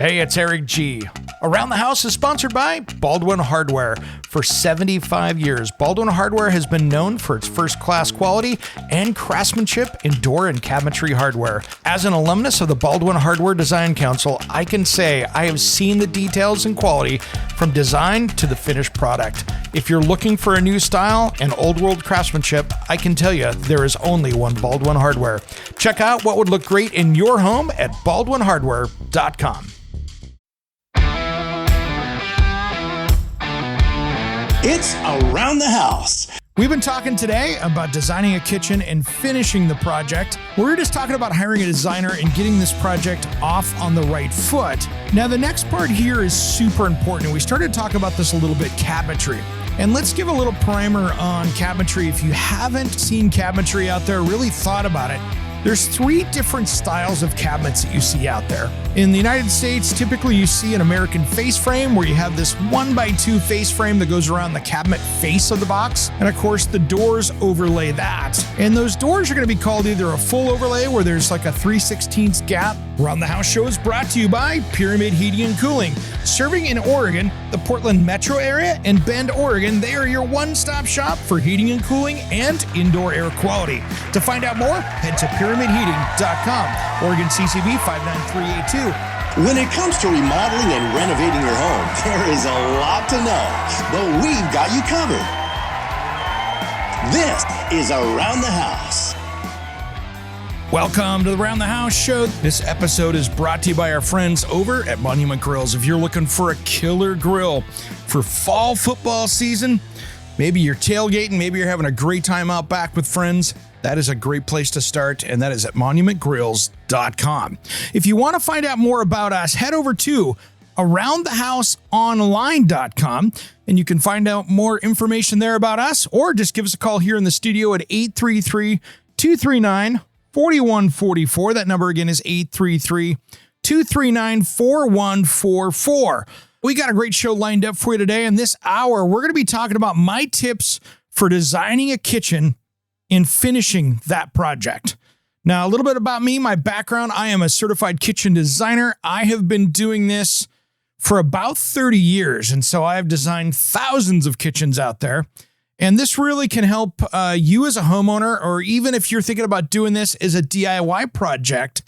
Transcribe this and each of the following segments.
Hey, it's Eric G. Around the House is sponsored by Baldwin Hardware. For 75 years, Baldwin Hardware has been known for its first-class quality and craftsmanship in door and cabinetry hardware. As an alumnus of the Baldwin Hardware Design Council, I can say I have seen the details and quality from design to the finished product. If you're looking for a new style and old-world craftsmanship, I can tell you there is only one Baldwin Hardware. Check out what would look great in your home at baldwinhardware.com. It's Around the House. We've been talking today about designing a kitchen and finishing the project. We're just talking about hiring a designer and getting this project off on the right foot. Now, the next part here is super important. We started to talk about this a little bit, cabinetry. And let's give a little primer on cabinetry. If you haven't seen cabinetry out there, really thought about it, there's three different styles of cabinets that you see out there. In the United States, typically you see an American face frame where you have this 1x2 face frame that goes around the cabinet face of the box. And of course, the doors overlay that. And those doors are going to be called either a full overlay where there's like a 3/16 gap. Around the House show is brought to you by Pyramid Heating and Cooling. Serving in Oregon, the Portland metro area, and Bend, Oregon, they are your one-stop shop for heating and cooling and indoor air quality. To find out more, head to pyramidheating.com. Oregon CCB 59382. When it comes to remodeling and renovating your home, there is a lot to know, but we've got you covered. This is Around the House. Welcome to the Around the House show. This episode is brought to you by our friends over at Monument Grills. If you're looking for a killer grill for fall football season, maybe you're tailgating, maybe you're having a great time out back with friends, that is a great place to start, and that is at monumentgrills.com. If you want to find out more about us, head over to aroundthehouseonline.com, and you can find out more information there about us, or just give us a call here in the studio at 833-239-4144. That number again is 833-239-4144. We got a great show lined up for you today. In this hour, we're going to be talking about my tips for designing a kitchen and finishing that project. Now, a little bit about me, my background. I am a certified kitchen designer. I have been doing this for about 30 years, and so I have designed thousands of kitchens out there. And this really can help you as a homeowner, or even if you're thinking about doing this as a DIY project,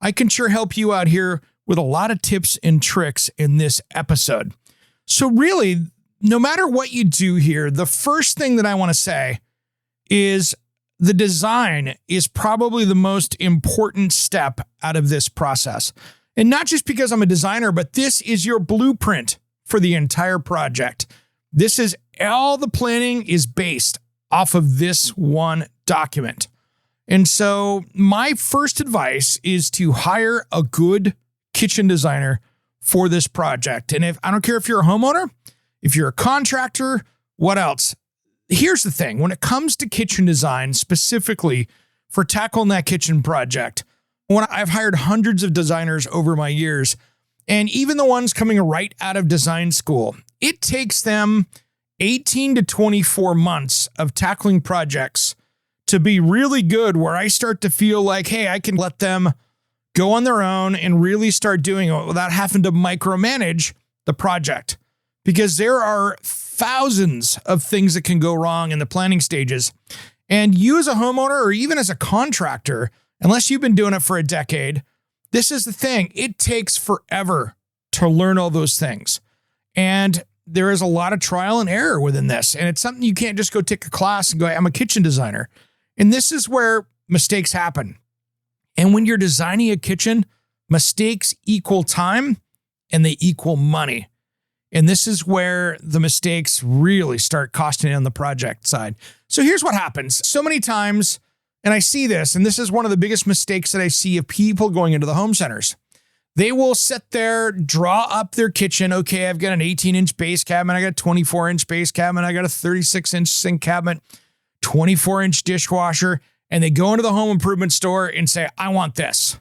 I can sure help you out here with a lot of tips and tricks in this episode. So really, no matter what you do here, the first thing that I want to say is the design is probably the most important step out of this process. And not just because I'm a designer, but this is your blueprint for the entire project. This is all the planning is based off of this one document. And so my first advice is to hire a good kitchen designer for this project. And I don't care if you're a homeowner, if you're a contractor, what else? Here's the thing. When it comes to kitchen design, specifically for tackling that kitchen project, I've hired hundreds of designers over my years, and even the ones coming right out of design school, it takes them 18 to 24 months of tackling projects to be really good, where I start to feel like, hey, I can let them go on their own and really start doing it without having to micromanage the project. Because there are thousands of things that can go wrong in the planning stages. And you as a homeowner, or even as a contractor, unless you've been doing it for a decade, this is the thing. It takes forever to learn all those things. And there is a lot of trial and error within this. And it's something you can't just go take a class and go, I'm a kitchen designer. And this is where mistakes happen. And when you're designing a kitchen, mistakes equal time and they equal money. And this is where the mistakes really start costing on the project side. So here's what happens. So many times, and I see this, and this is one of the biggest mistakes that I see of people going into the home centers. They will sit there, draw up their kitchen. Okay, I've got an 18-inch base cabinet. I got a 24-inch base cabinet. I got a 36-inch sink cabinet, 24-inch dishwasher. And they go into the home improvement store and say, I want this.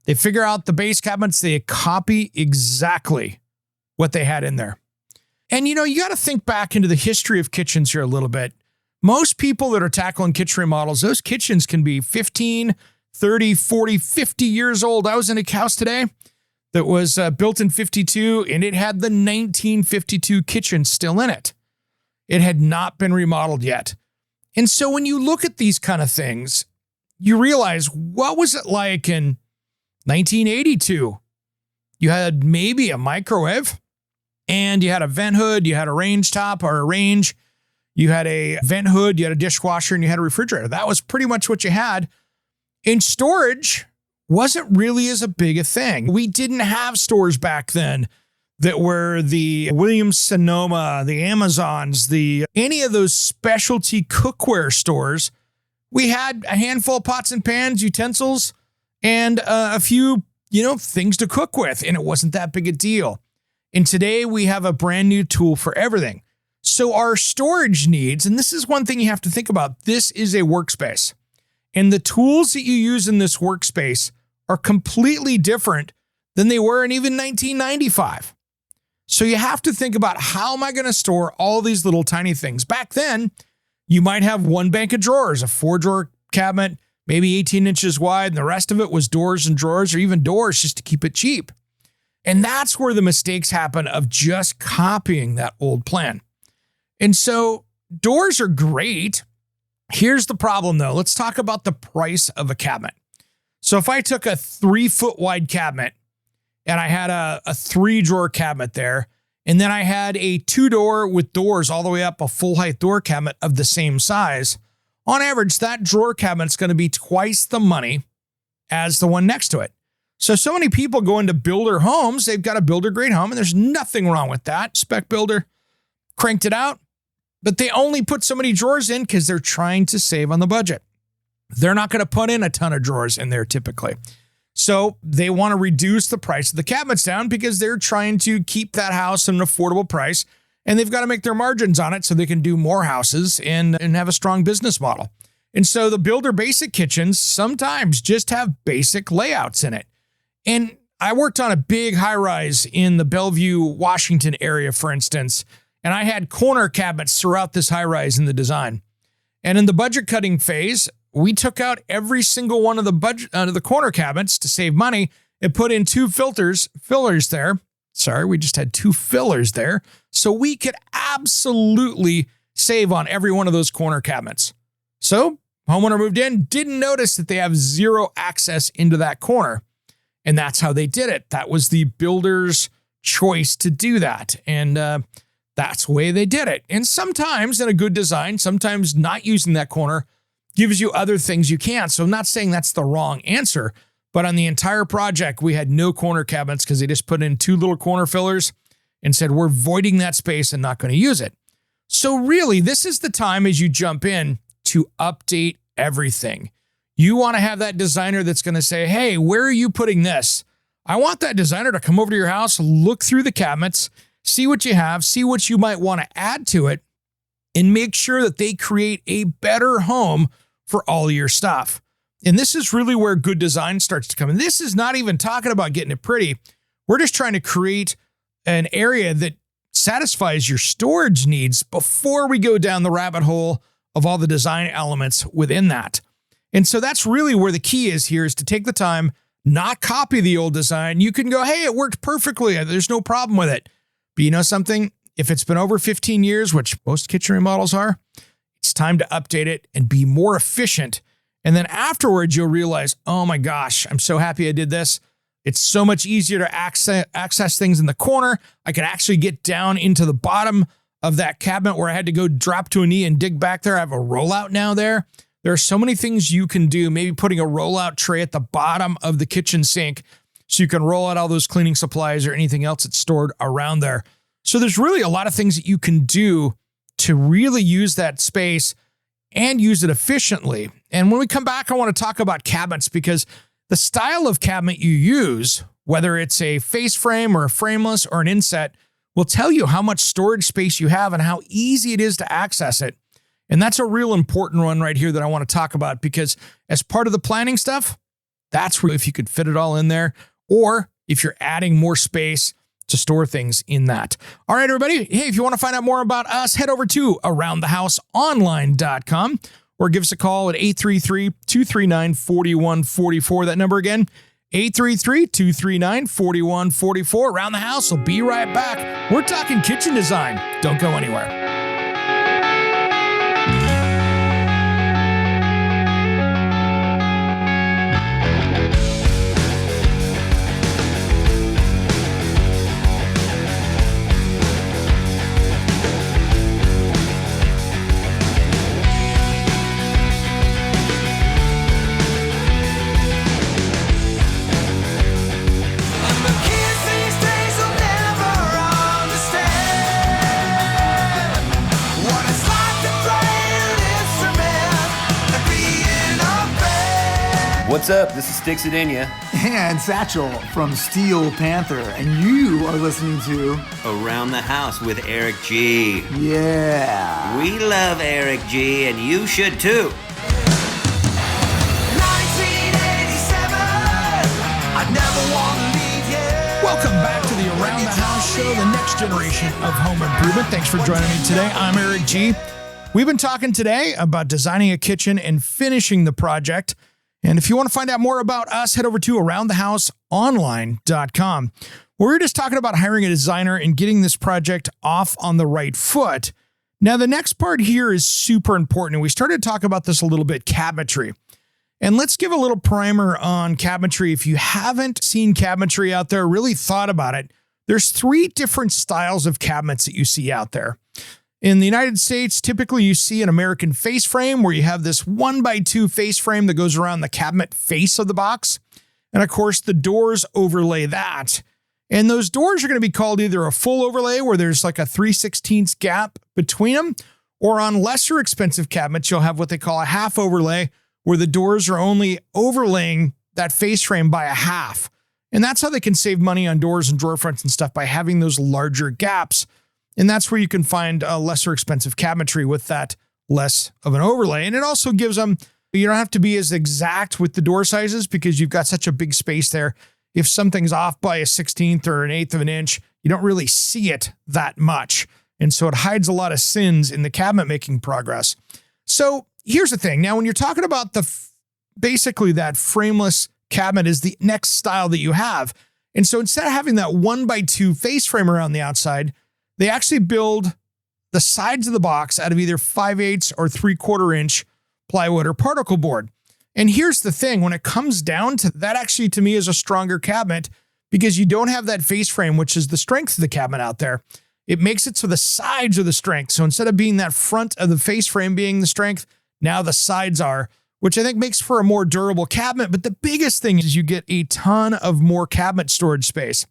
They figure out the base cabinets. They copy exactly what they had in there. And, you got to think back into the history of kitchens here a little bit. Most people that are tackling kitchen remodels, those kitchens can be 15, 30, 40, 50 years old. I was in a house today that was built in 52, and it had the 1952 kitchen still in it. It had not been remodeled yet. And so when you look at these kind of things, you realize, what was it like in 1982? You had maybe a microwave, and you had a vent hood, you had a range top or a range, you had a vent hood, you had a dishwasher, and you had a refrigerator. That was pretty much what you had. In storage wasn't really as a big a thing. We didn't have stores back then that were the Williams-Sonoma, the Amazons, any of those specialty cookware stores. We had a handful of pots and pans, utensils, and a few, things to cook with, and it wasn't that big a deal. And today we have a brand new tool for everything. So our storage needs, and this is one thing you have to think about, this is a workspace. And the tools that you use in this workspace are completely different than they were in even 1995. So you have to think about, how am I going to store all these little tiny things? Back then, you might have one bank of drawers, a 4-drawer cabinet, maybe 18 inches wide, and the rest of it was doors and drawers, or even doors, just to keep it cheap. And that's where the mistakes happen of just copying that old plan. And so doors are great. Here's the problem, though. Let's talk about the price of a cabinet. So if I took a 3-foot wide cabinet and I had a 3-drawer cabinet there, and then I had a 2-door with doors all the way up, a full height door cabinet of the same size, on average, that drawer cabinet's going to be twice the money as the one next to it. So many people go into builder homes. They've got a builder grade home, and there's nothing wrong with that. Spec builder cranked it out, but they only put so many drawers in because they're trying to save on the budget. They're not going to put in a ton of drawers in there typically. So they want to reduce the price of the cabinets down because they're trying to keep that house at an affordable price, and they've got to make their margins on it so they can do more houses and have a strong business model. And so the builder basic kitchens sometimes just have basic layouts in it. And I worked on a big high rise in the Bellevue, Washington area, for instance, and I had corner cabinets throughout this high rise in the design. And in the budget cutting phase, we took out every single one of the corner cabinets to save money and put in 2 fillers there. Sorry, we just had 2 fillers there. So we could absolutely save on every one of those corner cabinets. So homeowner moved in, didn't notice that they have 0 access into that corner. And that's how they did it. That was the builder's choice to do that. And that's the way they did it. And sometimes in a good design, sometimes not using that corner gives you other things you can't. So I'm not saying that's the wrong answer, but on the entire project, we had no corner cabinets because they just put in 2 little corner fillers and said, we're voiding that space and not going to use it. So really, this is the time as you jump in to update everything. You want to have that designer that's going to say, hey, where are you putting this? I want that designer to come over to your house, look through the cabinets, see what you have, see what you might want to add to it, and make sure that they create a better home for all of your stuff. And this is really where good design starts to come in. This is not even talking about getting it pretty. We're just trying to create an area that satisfies your storage needs before we go down the rabbit hole of all the design elements within that. And so that's really where the key is here, is to take the time, not copy the old design. You can go, hey, it worked perfectly. There's no problem with it. But you know something? If it's been over 15 years, which most kitchen remodels are, it's time to update it and be more efficient. And then afterwards, you'll realize, oh my gosh, I'm so happy I did this. It's so much easier to access things in the corner. I could actually get down into the bottom of that cabinet where I had to go drop to a knee and dig back there. I have a rollout now there. There are so many things you can do, maybe putting a rollout tray at the bottom of the kitchen sink so you can roll out all those cleaning supplies or anything else that's stored around there. So there's really a lot of things that you can do to really use that space and use it efficiently. And when we come back, I want to talk about cabinets, because the style of cabinet you use, whether it's a face frame or a frameless or an inset, will tell you how much storage space you have and how easy it is to access it. And that's a real important one right here that I want to talk about, because as part of the planning stuff, that's where if you could fit it all in there, or if you're adding more space to store things in that. All right, everybody. Hey, if you want to find out more about us, head over to aroundthehouseonline.com or give us a call at 833-239-4144. That number again, 833-239-4144. Around the House will be right back. We're talking kitchen design. Don't go anywhere. What's up? This is Sticks Adenia. And Satchel from Steel Panther. And you are listening to Around the House with Eric G. Yeah. We love Eric G, and you should too. 1987, I never want to leave you. Welcome back to the Around the House show, the next generation of home improvement. Thanks for joining me today. I'm Eric G. We've been talking today about designing a kitchen and finishing the project. And if you want to find out more about us, head over to aroundthehouseonline.com. We're just talking about hiring a designer and getting this project off on the right foot. Now, the next part here is super important. And we started to talk about this a little bit, cabinetry. And let's give a little primer on cabinetry. If you haven't seen cabinetry out there, really thought about it, there's 3 different styles of cabinets that you see out there. In the United States, typically you see an American face frame where you have this 1x2 face frame that goes around the cabinet face of the box. And of course, the doors overlay that. And those doors are going to be called either a full overlay where there's like a 3/16 gap between them, or on lesser expensive cabinets, you'll have what they call a half overlay where the doors are only overlaying that face frame by a half. And that's how they can save money on doors and drawer fronts and stuff, by having those larger gaps. And that's where you can find a lesser expensive cabinetry with that less of an overlay. And it also gives them, you don't have to be as exact with the door sizes because you've got such a big space there. If something's off by a 16th or an 1/8 of an inch, you don't really see it that much. And so it hides a lot of sins in the cabinet making progress. So here's the thing. Now, when you're talking about basically that frameless cabinet is the next style that you have. And so instead of having that 1x2 face frame around the outside, they actually build the sides of the box out of either 5/8 or 3/4 inch plywood or particle board. And here's the thing, when it comes down to that, actually to me is a stronger cabinet because you don't have that face frame, which is the strength of the cabinet out there. It makes it so the sides are the strength. So instead of being that front of the face frame being the strength, now the sides are, which I think makes for a more durable cabinet. But the biggest thing is you get a ton of more cabinet storage space.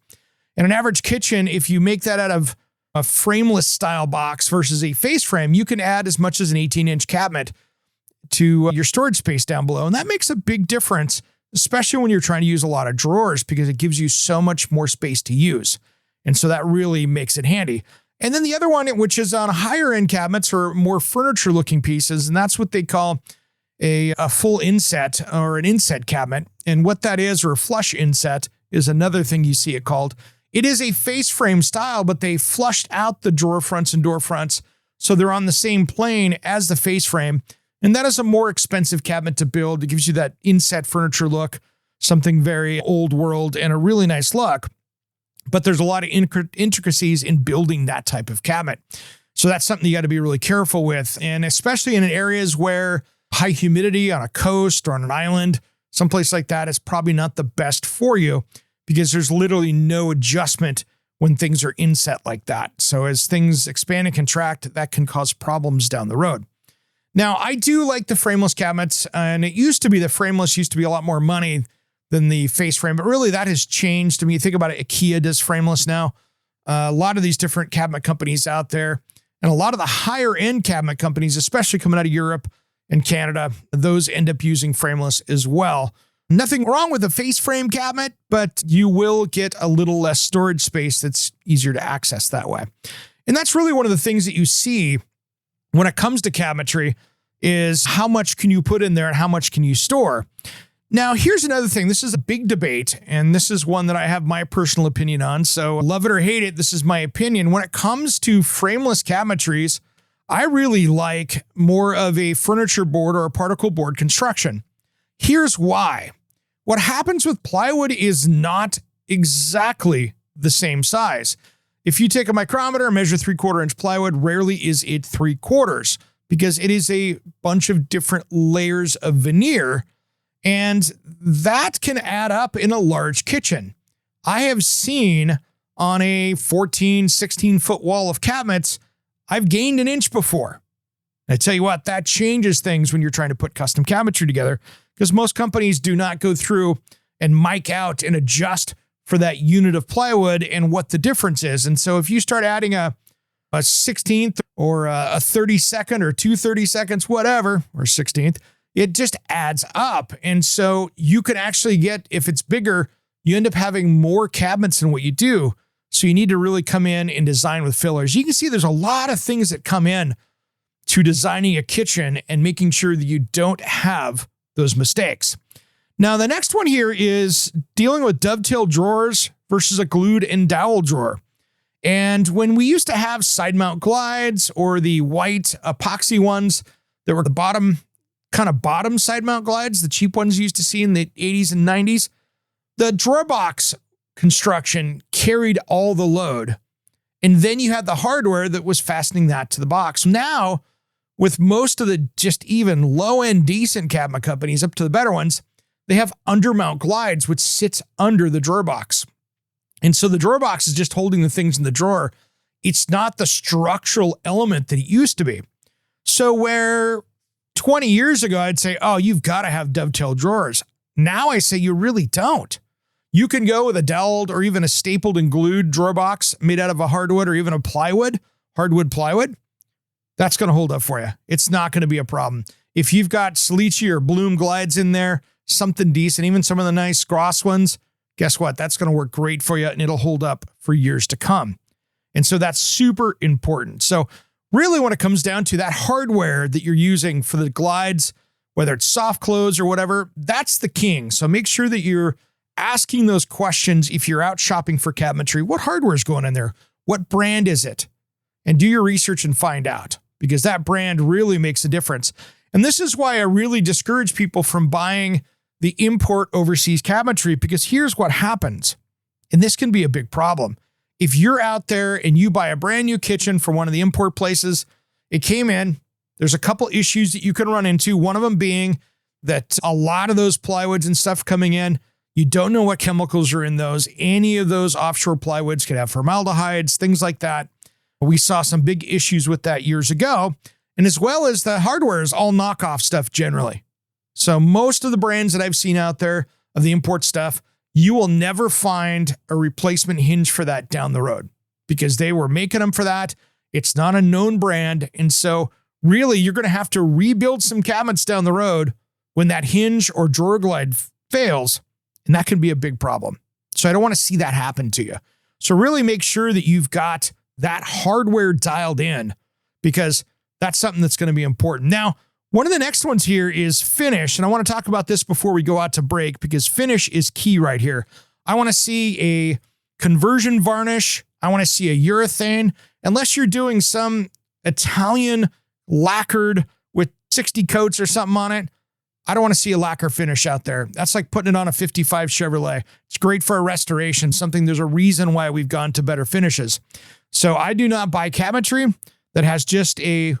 In an average kitchen, if you make that out of a frameless style box versus a face frame, you can add as much as an 18-inch cabinet to your storage space down below. And that makes a big difference, especially when you're trying to use a lot of drawers, because it gives you so much more space to use. And so that really makes it handy. And then the other one, which is on higher end cabinets or more furniture looking pieces, and that's what they call a full inset or an inset cabinet. And what that is, or a flush inset, is another thing you see it called. It is a face frame style, but they flushed out the drawer fronts and door fronts so they're on the same plane as the face frame. And that is a more expensive cabinet to build. It gives you that inset furniture look, something very old world and a really nice look. But there's a lot of intricacies in building that type of cabinet. So that's something you got to be really careful with. And especially in areas where high humidity on a coast or on an island, someplace like that is probably not the best for you, because there's literally no adjustment when things are inset like that. So as things expand and contract, that can cause problems down the road. Now, I do like the frameless cabinets, and the frameless used to be a lot more money than the face frame, but really that has changed. I mean, you think about it, IKEA does frameless now. A lot of these different cabinet companies out there, and a lot of the higher end cabinet companies, especially coming out of Europe and Canada, those end up using frameless as well. Nothing wrong with a face frame cabinet, but you will get a little less storage space that's easier to access that way. And that's really one of the things that you see when it comes to cabinetry is how much can you put in there and how much can you store? Now, here's another thing. This is a big debate, and this is one that I have my personal opinion on. So love it or hate it, this is my opinion. When it comes to frameless cabinetries, I really like more of a furniture board or a particle board construction. Here's why. What happens with plywood is not exactly the same size. If you take a micrometer and measure 3/4 inch plywood, rarely is it 3/4 because it is a bunch of different layers of veneer, and that can add up in a large kitchen. I have seen on a 14, 16-foot wall of cabinets, I've gained an inch before. I tell you what, that changes things when you're trying to put custom cabinetry together because most companies do not go through and mic out and adjust for that unit of plywood and what the difference is. And so if you start adding a 16th or a 32nd or 2/32, whatever, or 16th, it just adds up. And so you can actually get, if it's bigger, you end up having more cabinets than what you do. So you need to really come in and design with fillers. You can see there's a lot of things that come in to designing a kitchen and making sure that you don't have those mistakes. Now, the next one here is dealing with dovetail drawers versus a glued and dowel drawer. And when we used to have side mount glides or the white epoxy ones that were the bottom side mount glides, the cheap ones you used to see in the 80s and 90s, the drawer box construction carried all the load. And then you had the hardware that was fastening that to the box. Now, with most of the just even low-end decent cabinet companies up to the better ones, they have undermount glides, which sits under the drawer box. And so the drawer box is just holding the things in the drawer. It's not the structural element that it used to be. So where 20 years ago, I'd say, oh, you've got to have dovetail drawers. Now I say you really don't. You can go with a doweled or even a stapled and glued drawer box made out of a hardwood or even a hardwood plywood. That's going to hold up for you. It's not going to be a problem. If you've got Salici or Bloom glides in there, something decent, even some of the nice Gross ones, guess what? That's going to work great for you and it'll hold up for years to come. And so that's super important. So really when it comes down to that hardware that you're using for the glides, whether it's soft close or whatever, that's the king. So make sure that you're asking those questions if you're out shopping for cabinetry. What hardware is going in there? What brand is it? And do your research and find out, because that brand really makes a difference. And this is why I really discourage people from buying the import overseas cabinetry, because here's what happens. And this can be a big problem. If you're out there and you buy a brand new kitchen from one of the import places, it came in, there's a couple issues that you can run into. One of them being that a lot of those plywoods and stuff coming in, you don't know what chemicals are in those. Any of those offshore plywoods could have formaldehydes, things like that. We saw some big issues with that years ago. And as well as the hardware is all knockoff stuff generally. So most of the brands that I've seen out there of the import stuff, you will never find a replacement hinge for that down the road because they were making them for that. It's not a known brand. And so really you're going to have to rebuild some cabinets down the road when that hinge or drawer glide fails. And that can be a big problem. So I don't want to see that happen to you. So really make sure that you've got that hardware dialed in because that's something that's going to be important. Now, one of the next ones here is finish. And I want to talk about this before we go out to break because finish is key right here. I want to see a conversion varnish. I want to see a urethane. Unless you're doing some Italian lacquered with 60 coats or something on it, I don't want to see a lacquer finish out there. That's like putting it on a 55 Chevrolet. It's great for a restoration, there's a reason why we've gone to better finishes. So I do not buy cabinetry that has just a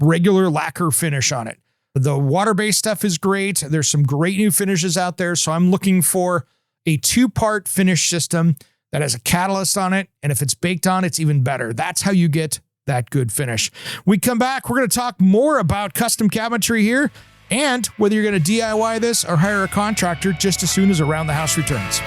regular lacquer finish on it. The water-based stuff is great. There's some great new finishes out there. So I'm looking for a 2-part finish system that has a catalyst on it. And if it's baked on, it's even better. That's how you get that good finish. We come back, we're going to talk more about custom cabinetry here and whether you're going to DIY this or hire a contractor just as soon as Around the House returns.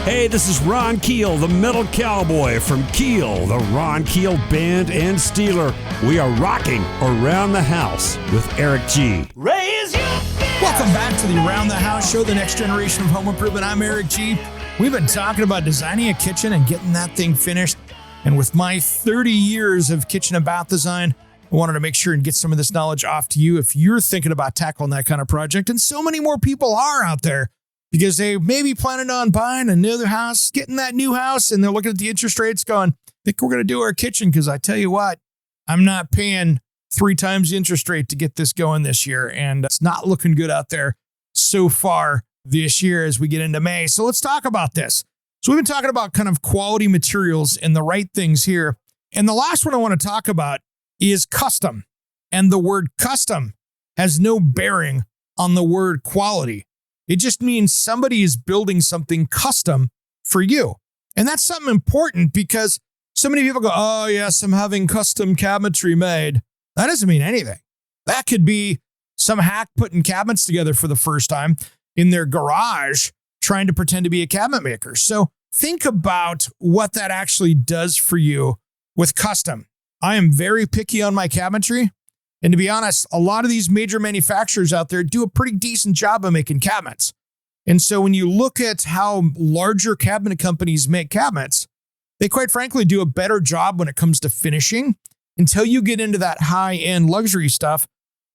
Hey, this is Ron Keel, the Metal Cowboy from Keel, the Ron Keel Band and Steeler. We are rocking Around the House with Eric G. Raise your fist. Welcome back to the Around the House show, the next generation of home improvement. I'm Eric G. We've been talking about designing a kitchen and getting that thing finished. And with my 30 years of kitchen and bath design, I wanted to make sure and get some of this knowledge off to you if you're thinking about tackling that kind of project. And so many more people are out there because they may be planning on buying another house, getting that new house, and they're looking at the interest rates going, I think we're going to do our kitchen because I tell you what, I'm not paying 3 times the interest rate to get this going this year. And it's not looking good out there so far this year as we get into May. So let's talk about this. So we've been talking about kind of quality materials and the right things here. And the last one I want to talk about is custom. And the word custom has no bearing on the word quality. It just means somebody is building something custom for you. And that's something important because so many people go, oh yes, I'm having custom cabinetry made. That doesn't mean anything. That could be some hack putting cabinets together for the first time in their garage, trying to pretend to be a cabinet maker. So think about what that actually does for you with custom. I am very picky on my cabinetry. And to be honest, a lot of these major manufacturers out there do a pretty decent job of making cabinets. And so when you look at how larger cabinet companies make cabinets, they quite frankly do a better job when it comes to finishing. Until you get into that high-end luxury stuff,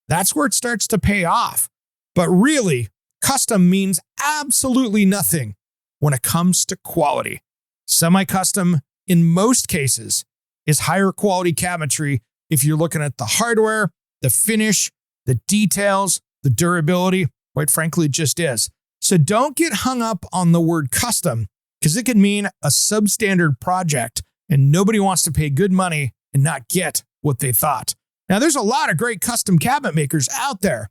that's where it starts to pay off. But really, custom means absolutely nothing when it comes to quality. Semi-custom, in most cases, is higher quality cabinetry if you're looking at the hardware, the finish, the details, the durability. Quite frankly, it just is. So don't get hung up on the word custom because it could mean a substandard project and nobody wants to pay good money and not get what they thought. Now, there's a lot of great custom cabinet makers out there,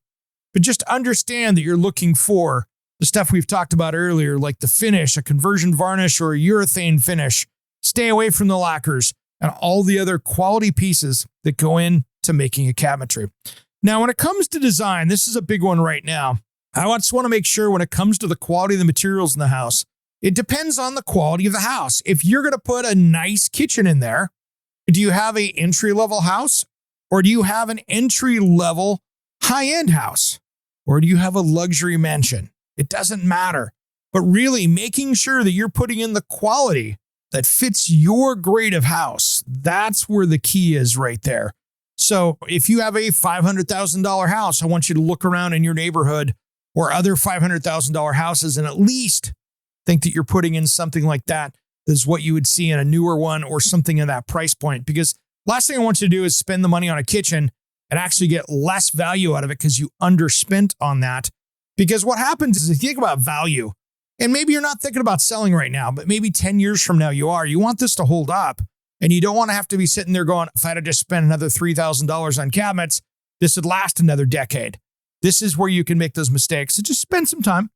but just understand that you're looking for the stuff we've talked about earlier, like the finish, a conversion varnish, or a urethane finish. Stay away from the lacquers and all the other quality pieces that go into making a cabinetry. Now, when it comes to design, this is a big one right now. I just want to make sure when it comes to the quality of the materials in the house, it depends on the quality of the house. If you're going to put a nice kitchen in there, do you have an entry-level house? Or do you have an entry-level high-end house? Or do you have a luxury mansion? It doesn't matter. But really making sure that you're putting in the quality that fits your grade of house, that's where the key is right there. So if you have a $500,000 house, I want you to look around in your neighborhood or other $500,000 houses and at least think that you're putting in something like that is what you would see in a newer one or something in that price point. Because last thing I want you to do is spend the money on a kitchen and actually get less value out of it because you underspent on that. Because what happens is if you think about value, and maybe you're not thinking about selling right now, but maybe 10 years from now you are, you want this to hold up and you don't want to have to be sitting there going, if I had to just spend another $3,000 on cabinets, this would last another decade. This is where you can make those mistakes. So just spend some time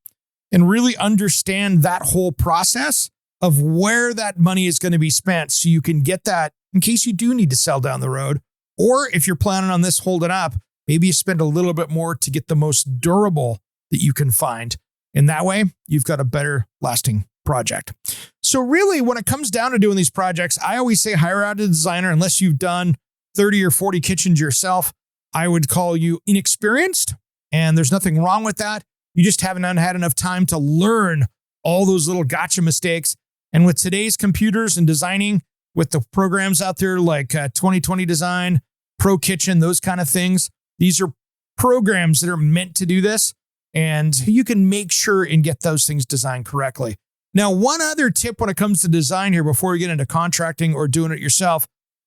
and really understand that whole process of where that money is going to be spent so you can get that in case you do need to sell down the road. Or if you're planning on this holding up, maybe you spend a little bit more to get the most durable that you can find. And that way, you've got a better lasting project. So really, when it comes down to doing these projects, I always say hire out a designer unless you've done 30 or 40 kitchens yourself. I would call you inexperienced, and there's nothing wrong with that. You just haven't had enough time to learn all those little gotcha mistakes. And with today's computers and designing, with the programs out there like 2020 Design, Pro Kitchen, those kind of things, these are programs that are meant to do this. And you can make sure and get those things designed correctly. Now, one other tip when it comes to design here before you get into contracting or doing it yourself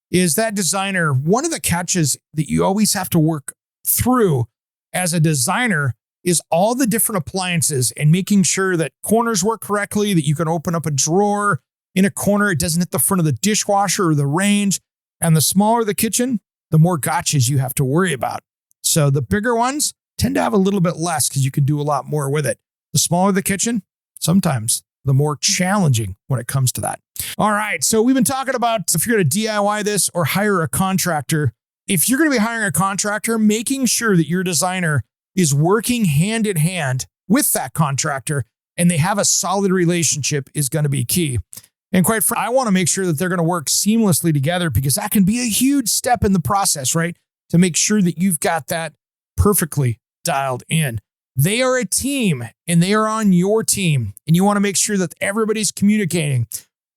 is that designer, one of the catches that you always have to work through as a designer is all the different appliances and making sure that corners work correctly, that you can open up a drawer in a corner. It doesn't hit the front of the dishwasher or the range. And the smaller the kitchen, the more gotchas you have to worry about. So the bigger ones tend to have a little bit less because you can do a lot more with it. The smaller the kitchen, sometimes the more challenging when it comes to that. All right. So we've been talking about if you're going to DIY this or hire a contractor. If you're going to be hiring a contractor, making sure that your designer is working hand in hand with that contractor and they have a solid relationship is going to be key. And quite frankly, I want to make sure that they're going to work seamlessly together because that can be a huge step in the process, right? To make sure that you've got that perfectly dialed in. They are a team and they are on your team and you want to make sure that everybody's communicating.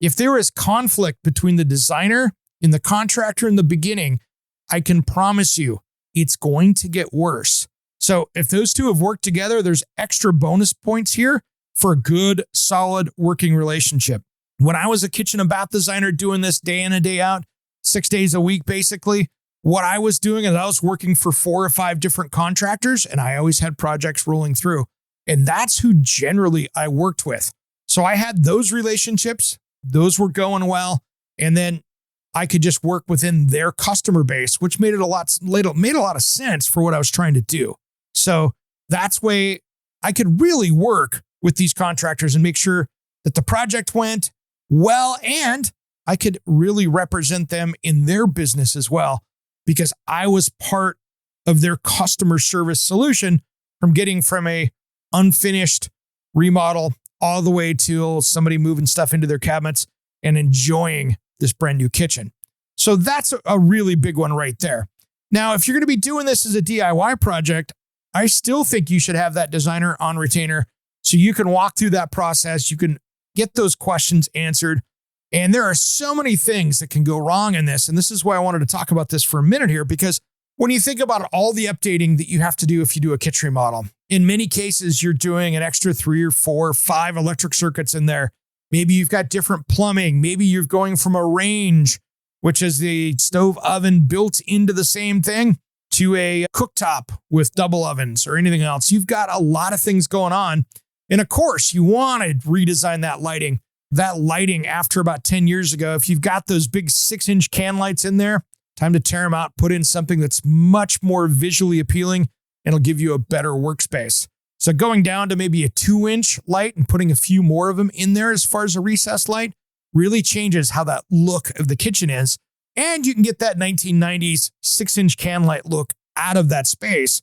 If there is conflict between the designer and the contractor in the beginning, I can promise you it's going to get worse. So if those two have worked together, there's extra bonus points here for a good, solid working relationship. When I was a kitchen and bath designer doing this day in and day out, 6 days a week, basically, what I was doing is I was working for 4 or 5 different contractors, and I always had projects rolling through. And that's who generally I worked with. So I had those relationships. Those were going well. And then I could just work within their customer base, which made a lot of sense for what I was trying to do. So that's way I could really work with these contractors and make sure that the project went well, and I could really represent them in their business as well, because I was part of their customer service solution from getting from a unfinished remodel all the way to somebody moving stuff into their cabinets and enjoying this brand new kitchen. So that's a really big one right there. Now, if you're going to be doing this as a DIY project, I still think you should have that designer on retainer so you can walk through that process. You can get those questions answered. And there are so many things that can go wrong in this. And this is why I wanted to talk about this for a minute here, because when you think about all the updating that you have to do if you do a kitchen remodel, in many cases, you're doing an extra 3 or 4 or 5 electric circuits in there. Maybe you've got different plumbing. Maybe you're going from a range, which is the stove oven built into the same thing, to a cooktop with double ovens or anything else. You've got a lot of things going on. And of course, you want to redesign that lighting. That lighting after about 10 years ago, if you've got those big 6-inch can lights in there, time to tear them out, put in something that's much more visually appealing, and it'll give you a better workspace. So going down to maybe a 2-inch light and putting a few more of them in there as far as a recessed light really changes how that look of the kitchen is. And you can get that 1990s 6-inch can light look out of that space,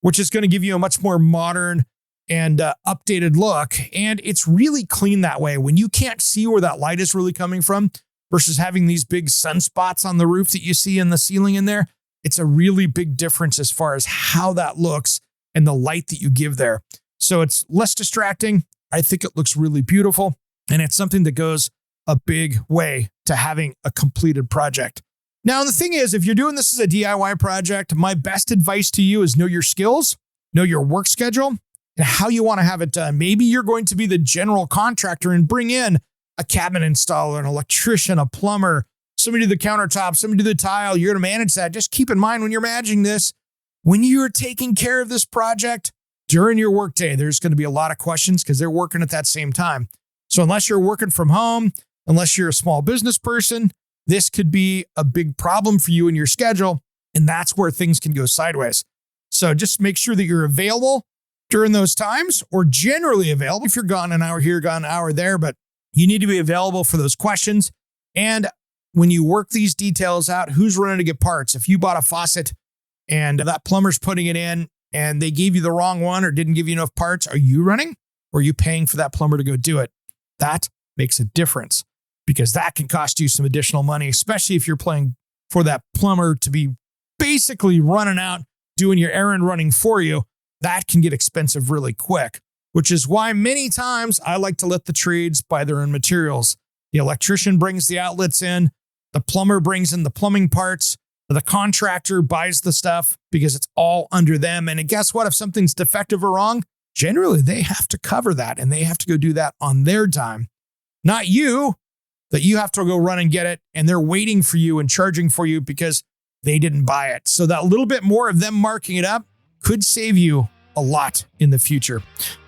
which is going to give you a much more modern and updated look. And it's really clean that way. When you can't see where that light is really coming from versus having these big sunspots on the roof that you see in the ceiling in there, it's a really big difference as far as how that looks and the light that you give there. So it's less distracting. I think it looks really beautiful. And it's something that goes a big way to having a completed project. Now, the thing is, if you're doing this as a DIY project, my best advice to you is know your skills, know your work schedule, and how you want to have it done. Maybe you're going to be the general contractor and bring in a cabinet installer, an electrician, a plumber, somebody to the countertop, somebody to the tile. You're going to manage that. Just keep in mind when you're managing this, when you're taking care of this project during your workday, there's going to be a lot of questions because they're working at that same time. So unless you're working from home, unless you're a small business person, this could be a big problem for you in your schedule. And that's where things can go sideways. So just make sure that you're available during those times, or generally available. If you're gone an hour here, gone an hour there, but you need to be available for those questions. And when you work these details out, who's running to get parts? If you bought a faucet and that plumber's putting it in and they gave you the wrong one or didn't give you enough parts, are you running or are you paying for that plumber to go do it? That makes a difference because that can cost you some additional money, especially if you're paying for that plumber to be basically running out, doing your errand running for you. That can get expensive really quick, which is why many times I like to let the trades buy their own materials. The electrician brings the outlets in, the plumber brings in the plumbing parts, the contractor buys the stuff because it's all under them. And guess what? If something's defective or wrong, generally they have to cover that and they have to go do that on their time. Not you, that you have to go run and get it and they're waiting for you and charging for you because they didn't buy it. So that little bit more of them marking it up could save you a lot in the future.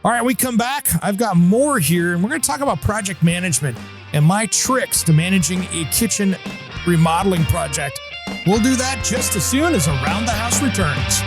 All right, we come back. I've got more here, and we're going to talk about project management and my tricks to managing a kitchen remodeling project. We'll do that just as soon as Around the House returns.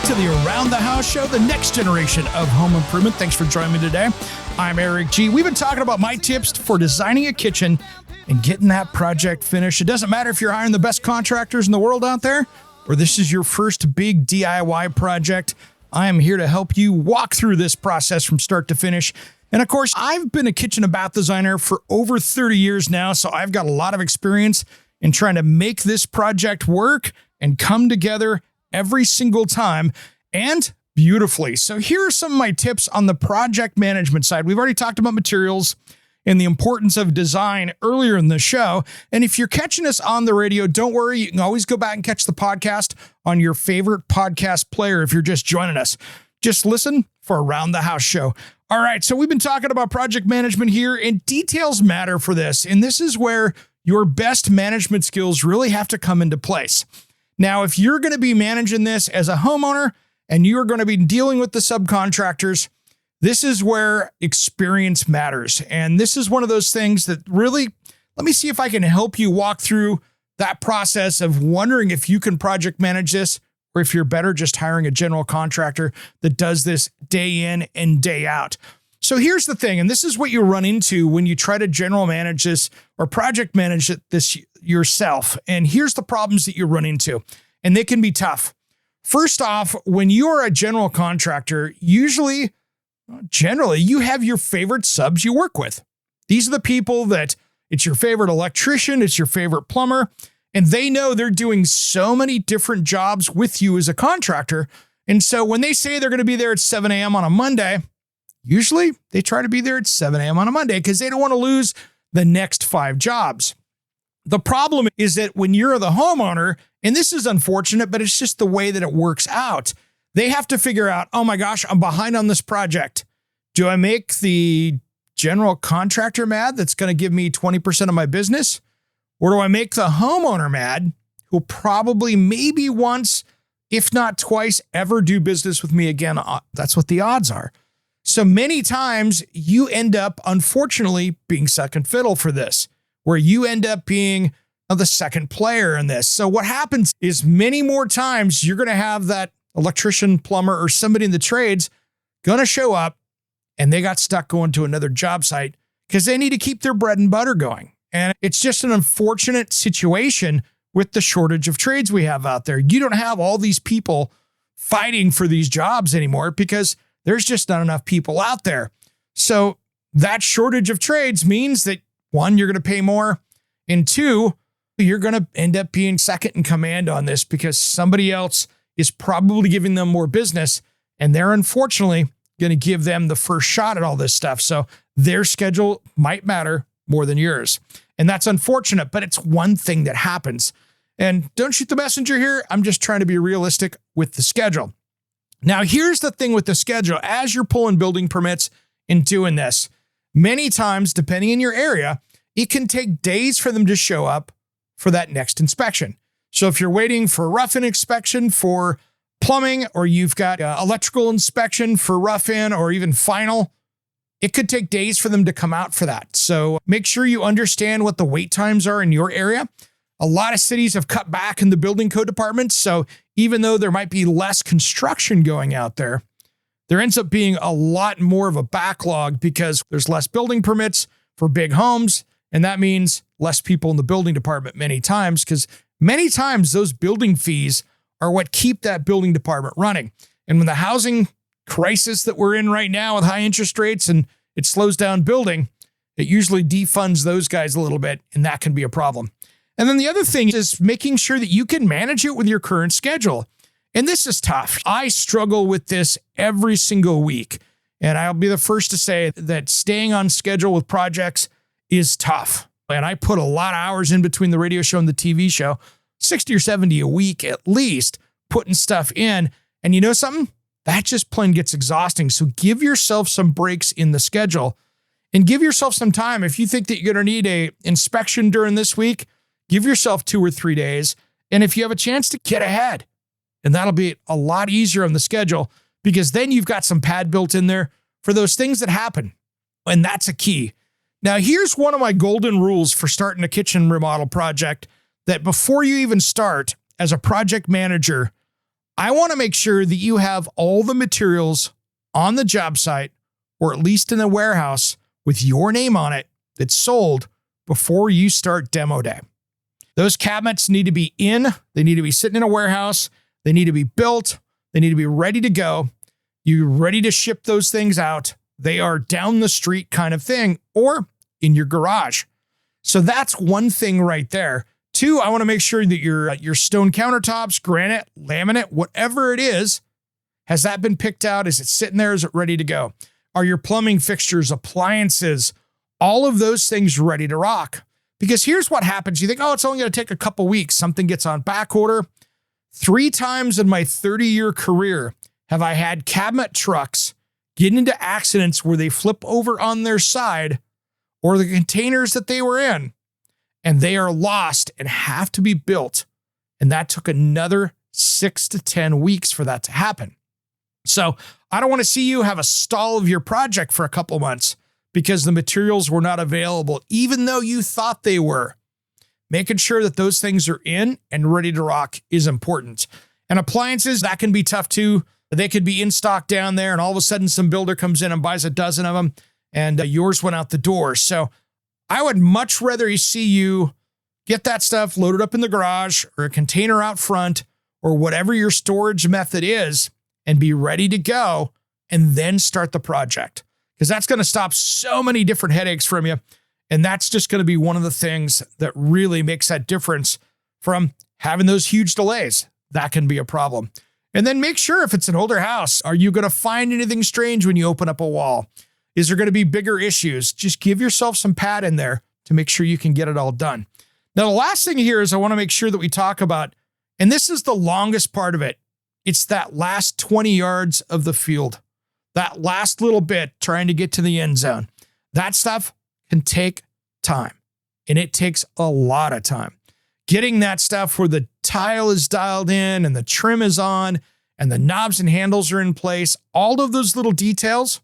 To the Around the House show, the next generation of home improvement. Thanks for joining me today. I'm Eric G. We've been talking about my tips for designing a kitchen and getting that project finished. It doesn't matter if you're hiring the best contractors in the world out there, or this is your first big DIY project. I am here to help you walk through this process from start to finish. And of course, I've been a kitchen and bath designer for over 30 years now, so I've got a lot of experience in trying to make this project work and come together every single time and beautifully. So here are some of my tips on the project management side. We've already talked about materials and the importance of design earlier in the show. And if you're catching us on the radio, don't worry. You can always go back and catch the podcast on your favorite podcast player if you're just joining us. Just listen for Around the House Show. All right, so we've been talking about project management here, and details matter for this. And this is where your best management skills really have to come into place. Now, if you're going to be managing this as a homeowner and you're going to be dealing with the subcontractors, this is where experience matters. And this is one of those things that really, let me see if I can help you walk through that process of wondering if you can project manage this, or if you're better just hiring a general contractor that does this day in and day out. So here's the thing, and this is what you run into when you try to general manage this or project manage this yourself. And here's the problems that you run into, and they can be tough. First off, when you're a general contractor, generally, you have your favorite subs you work with. These are the people that it's your favorite electrician, it's your favorite plumber, and they know they're doing so many different jobs with you as a contractor. And so when they say they're going to be there at 7 a.m. on a Monday, usually they try to be there at 7 a.m. on a Monday because they don't want to lose the next 5 jobs. The problem is that when you're the homeowner, and this is unfortunate, but it's just the way that it works out, they have to figure out, oh my gosh, I'm behind on this project. Do I make the general contractor mad that's going to give me 20% of my business? Or do I make the homeowner mad who probably maybe once, if not twice, ever do business with me again? That's what the odds are. So many times you end up, unfortunately, being second fiddle for this, where you end up being the second player in this. So what happens is many more times you're going to have that electrician, plumber, or somebody in the trades going to show up and they got stuck going to another job site because they need to keep their bread and butter going. And it's just an unfortunate situation with the shortage of trades we have out there. You don't have all these people fighting for these jobs anymore because there's just not enough people out there. So that shortage of trades means that, one, you're going to pay more, and two, you're going to end up being second in command on this because somebody else is probably giving them more business, and they're unfortunately going to give them the first shot at all this stuff. So their schedule might matter more than yours. And that's unfortunate, but it's one thing that happens. And don't shoot the messenger here. I'm just trying to be realistic with the schedule. Now, here's the thing with the schedule. As you're pulling building permits and doing this, many times, depending on your area, it can take days for them to show up for that next inspection. So if you're waiting for a rough-in inspection for plumbing, or you've got electrical inspection for rough-in or even final, it could take days for them to come out for that. So make sure you understand what the wait times are in your area. A lot of cities have cut back in the building code departments. So even though there might be less construction going out there, there ends up being a lot more of a backlog because there's less building permits for big homes. And that means less people in the building department many times, because many times those building fees are what keep that building department running. And when the housing crisis that we're in right now with high interest rates and it slows down building, it usually defunds those guys a little bit, and that can be a problem. And then the other thing is making sure that you can manage it with your current schedule. And this is tough. I struggle with this every single week. And I'll be the first to say that staying on schedule with projects is tough. And I put a lot of hours in between the radio show and the TV show, 60 or 70 a week at least, putting stuff in. And you know something? That just plain gets exhausting. So give yourself some breaks in the schedule and give yourself some time. If you think that you're going to need a inspection during this week, give yourself 2 or 3 days. And if you have a chance to get ahead, and that'll be a lot easier on the schedule, because then you've got some pad built in there for those things that happen. And that's a key. Now, here's one of my golden rules for starting a kitchen remodel project, that before you even start as a project manager, I want to make sure that you have all the materials on the job site, or at least in the warehouse with your name on it, that's sold before you start demo day. Those cabinets need to be in, they need to be sitting in a warehouse, they need to be built, they need to be ready to go. You're ready to ship those things out. They are down the street kind of thing, or in your garage. So that's one thing right there 2, I want to make sure that your stone countertops, granite, laminate, whatever it is, has that been picked out? Is it sitting there? Is it ready to go? Are your plumbing fixtures, appliances, all of those things ready to rock? Because here's what happens. You think, oh, it's only going to take a couple weeks. Something gets on back order. 3 times in my 30-year career have I had cabinet trucks get into accidents where they flip over on their side or the containers that they were in, and they are lost and have to be built. And that took another 6 to 10 weeks for that to happen. So I don't want to see you have a stall of your project for a couple months because the materials were not available, even though you thought they were. Making sure that those things are in and ready to rock is important. And appliances, that can be tough too. They could be in stock down there, and all of a sudden some builder comes in and buys a dozen of them, and yours went out the door. So I would much rather see you get that stuff loaded up in the garage or a container out front or whatever your storage method is and be ready to go and then start the project. Because that's going to stop so many different headaches from you. And that's just going to be one of the things that really makes that difference from having those huge delays. That can be a problem. And then make sure if it's an older house, are you going to find anything strange when you open up a wall? Is there going to be bigger issues? Just give yourself some pad in there to make sure you can get it all done. Now, the last thing here is I want to make sure that we talk about, and this is the longest part of it. It's that last 20 yards of the field, that last little bit trying to get to the end zone. That stuff can take time, and it takes a lot of time. Getting that stuff where the tile is dialed in and the trim is on and the knobs and handles are in place, all of those little details,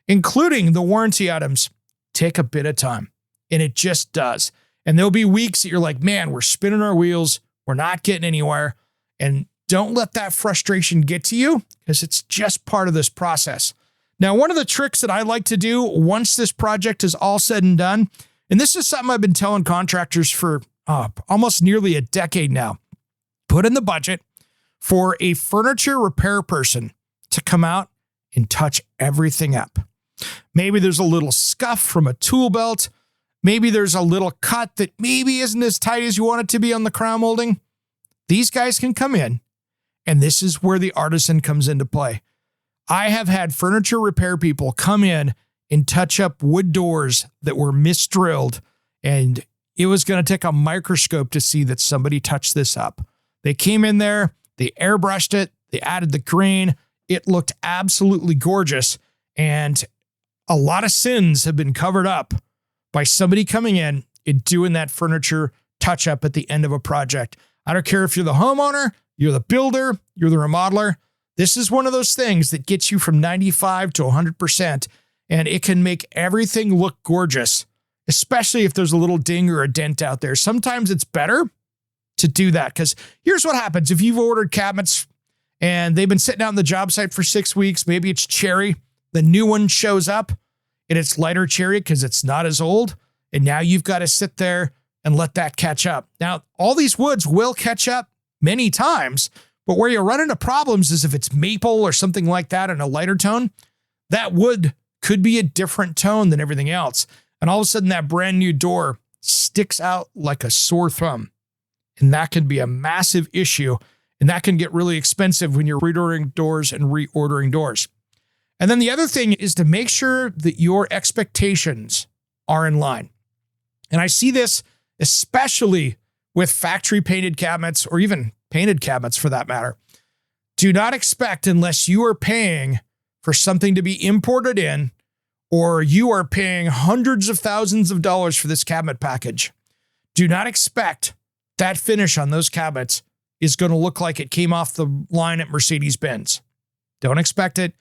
including the warranty items, take a bit of time, and it just does. And there'll be weeks that you're like, man, we're spinning our wheels, we're not getting anywhere, and don't let that frustration get to you because it's just part of this process. Now, one of the tricks that I like to do once this project is all said and done, and this is something I've been telling contractors for almost nearly a decade now, put in the budget for a furniture repair person to come out and touch everything up. Maybe there's a little scuff from a tool belt. Maybe there's a little cut that maybe isn't as tight as you want it to be on the crown molding. These guys can come in, and this is where the artisan comes into play. I have had furniture repair people come in and touch up wood doors that were misdrilled, and it was going to take a microscope to see that somebody touched this up. They came in there, they airbrushed it, they added the grain. It looked absolutely gorgeous, and a lot of sins have been covered up by somebody coming in and doing that furniture touch up at the end of a project. I don't care if you're the homeowner, you're the builder, you're the remodeler. This is one of those things that gets you from 95 to 100%, and it can make everything look gorgeous, especially if there's a little ding or a dent out there. Sometimes it's better to do that because here's what happens. If you've ordered cabinets and they've been sitting out on the job site for 6 weeks, maybe it's cherry, the new one shows up and it's lighter cherry because it's not as old, and now you've got to sit there and let that catch up. Now, all these woods will catch up many times, but where you run into problems is if it's maple or something like that in a lighter tone, that wood could be a different tone than everything else. And all of a sudden that brand new door sticks out like a sore thumb. And that can be a massive issue. And that can get really expensive when you're reordering doors and reordering doors. And then the other thing is to make sure that your expectations are in line. And I see this especially with factory painted cabinets or even painted cabinets for that matter. Do not expect, unless you are paying for something to be imported in, or you are paying hundreds of thousands of dollars for this cabinet package, do not expect that finish on those cabinets is going to look like it came off the line at Mercedes-Benz. Don't expect it.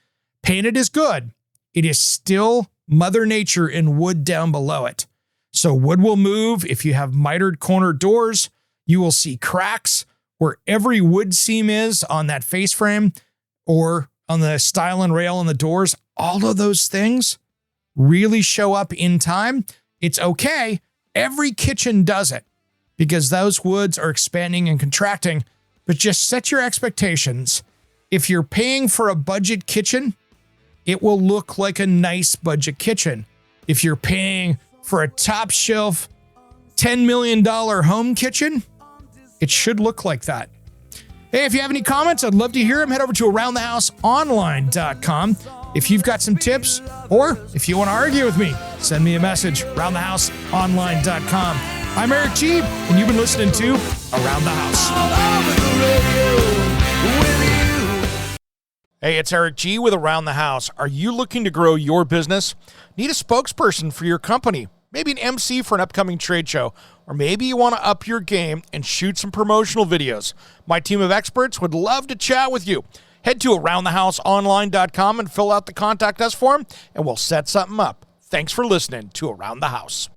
Painted is good. It is still Mother Nature in wood down below it. So wood will move. If you have mitered corner doors, you will see cracks where every wood seam is on that face frame or on the stile and rail on the doors. All of those things really show up in time. It's okay. Every kitchen does it because those woods are expanding and contracting, but just set your expectations. If you're paying for a budget kitchen, it will look like a nice budget kitchen. If you're paying for a top shelf $10 million home kitchen, It should look like that. Hey, if you have any comments, I'd love to hear them. Head over to aroundthehouseonline.com. If you've got some tips, or if you want to argue with me, send me a message, aroundthehouseonline.com. I'm Eric G., and you've been listening to Around the House. Hey, it's Eric G. with Around the House. Are you looking to grow your business? Need a spokesperson for your company? Maybe an MC for an upcoming trade show? Or maybe you want to up your game and shoot some promotional videos? My team of experts would love to chat with you. Head to aroundthehouseonline.com and fill out the Contact Us form, and we'll set something up. Thanks for listening to Around the House.